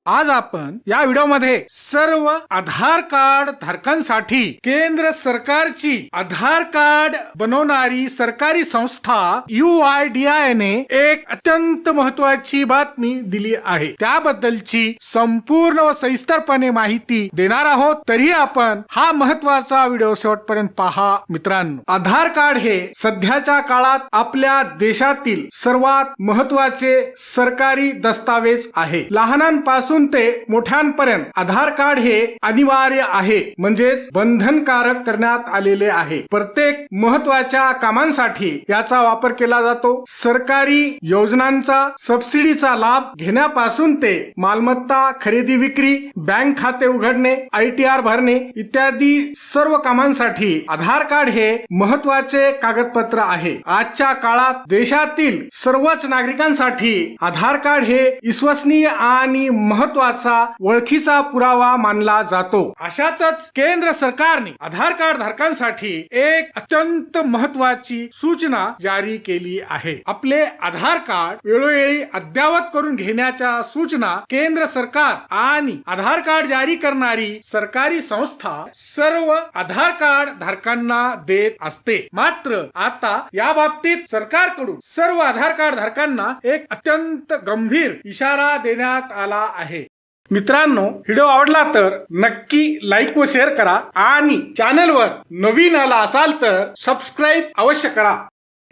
आज आपण या व्हिडिओमध्ये सर्व आधार कार्ड धारकांसाठी केंद्र सरकारची आधार कार्ड बनवणारी सरकारी संस्था UIDAI ने एक अत्यंत महत्त्वाची बातमी दिली आहे। त्याबद्दलची संपूर्ण व सविस्तरपणे माहिती देणार आहोत। तरी आपण हा महत्त्वाचा व्हिडिओ शेवटपर्यंत पहा मित्रांनो। आधार कार्ड हे सध्याच्या काळात आपल्या देशातील सर्वात महत्त्वाचे सरकारी दस्तावेज आहे। लहानांपासून ते मोठ्यांपर्यंत आधार कार्ड हे अनिवार्य आहे, म्हणजेच बंधनकारक करण्यात आलेले आहे। प्रत्येक महत्त्वाच्या कामांसाठी याचा वापर केला जातो। सरकारी योजनांचा सबसिडीचा लाभ घेण्यापासून ते मालमत्ता खरेदी विक्री, बँक खाते उघडणे, ITR भरणे इत्यादी सर्व कामांसाठी आधार कार्ड हे महत्त्वाचे कागदपत्र आहे। आजच्या काळात देशातील सर्वच नागरिकांसाठी आधार कार्ड हे विश्वसनीय आणि महत्त्वाचा ओळखीचा पुरावा मानला जातो। अशातच केंद्र सरकारने आधार कार्ड धारकांसाठी एक अत्यंत महत्त्वाची सूचना जारी केली आहे। आपले आधार कार्ड वेळोवेळी अद्ययावत करून घेण्याच्या सूचना केंद्र सरकार आणि आधार कार्ड जारी करणारी सरकारी संस्था सर्व आधार कार्ड धारकांना देत असते। मात्र आता या बाबतीत सरकारकडून सर्व आधार कार्ड धारकांना एक अत्यंत गंभीर इशारा देण्यात आला आहे। मित्रांनो, व्हिडिओ आवडला तर नक्की लाईक व शेअर करा आणि चॅनलवर नवीन आला असाल तर सबस्क्राईब अवश्य करा।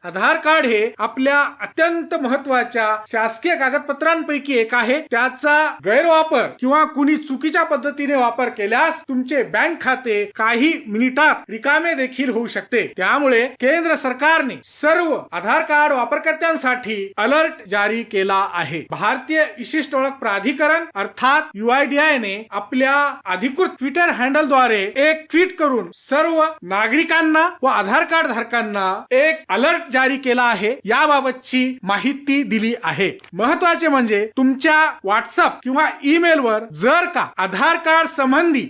आधार कार्ड हे आपल्या अत्यंत महत्त्वाच्या शासकीय कागदपत्रांपैकी एक आहे। त्याचा गैरवापर किंवा कुणी चुकीच्या पद्धतीने वापर केल्यास तुमचे बँक खाते काही मिनिटात रिकामे देखील होऊ शकते। त्यामुळे केंद्र सरकारने सर्व आधार कार्ड वापरकर्त्यांसाठी अलर्ट जारी केला आहे। भारतीय विशिष्ट ओळख प्राधिकरण अर्थात UIDAI ने आपल्या अधिकृत ट्विटर हँडल द्वारे एक ट्विट करून सर्व नागरिकांना व आधार कार्ड धारकांना एक अलर्ट जारी केला आहे। याबाबतची माहिती दिली आहे। महत्त्वाचे म्हणजे तुमच्या व्हॉट्सअप किंवा ईमेल वर जर का आधार कार्ड संबंधी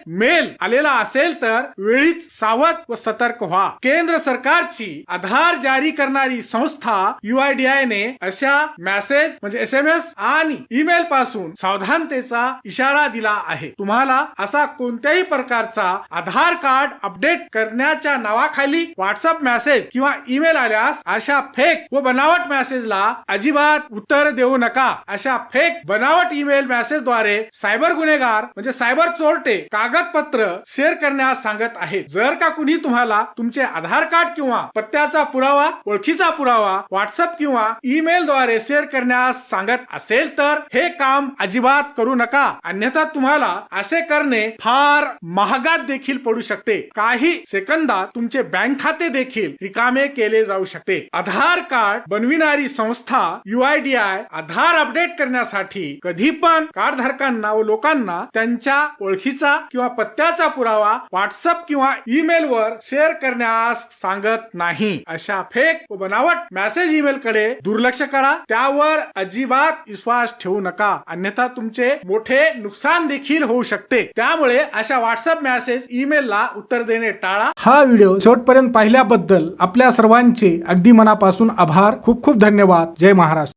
मेल आलेला असेल तर वेळीच सावध व सतर्क व्हा। केंद्र सरकारची आधार जारी करणारी संस्था UIDAI ने अशा मेसेज म्हणजे SMS आणि ईमेल पासून सावधानतेचा इशारा दिला आहे। तुम्हाला असा कोणत्याही प्रकारचा आधार कार्ड अपडेट करण्याच्या नावाखाली व्हॉट्सअप मेसेज किंवा ईमेल आल्यास अशा फेक व बनावट मेसेजला अजिबात उत्तर देऊ नका। अशा फेक बनावट ईमेल मेसेज द्वारे सायबर गुन्हेगार म्हणजे सायबर चोरटे कागदपत्र शेअर करण्यास सांगत आहेत। जर का कुणी तुम्हाला तुमचे आधार कार्ड किंवा पत्त्याचा पुरावा, ओळखीचा पुरावा व्हॉट्सअप किंवा ईमेल द्वारे शेअर करण्यास सांगत असेल तर हे काम अजिबात करू नका, अन्यथा तुम्हाला असे करणे फार महागात देखील पडू शकते। काही सेकंदात तुमचे बँक खाते देखील रिकामे केले जाऊ शकते। आधार कार्ड बनविणारी संस्था UIDAI आधार अपडेट करण्यासाठी कधी पण कार्ड धारकांना व लोकांना त्यांच्या ओळखीचा किंवा पत्त्याचा पुरावा व्हॉट्सअप किंवा ईमेल वर शेअर करण्यास सांगत नाही। अशा फेक व बनावट मेसेज ईमेल कडे दुर्लक्ष करा, त्यावर अजिबात विश्वास ठेवू नका, अन्यथा तुमचे मोठे नुकसान देखील होऊ शकते। त्यामुळे अशा व्हॉट्सअप मेसेज ईमेलला उत्तर देणे टाळा। हा व्हिडिओ शेवटपर्यंत पाहिल्याबद्दल आपल्या सर्वांचे अगदी मनापासून आभार। खूप खूप धन्यवाद। जय महाराष्ट्र।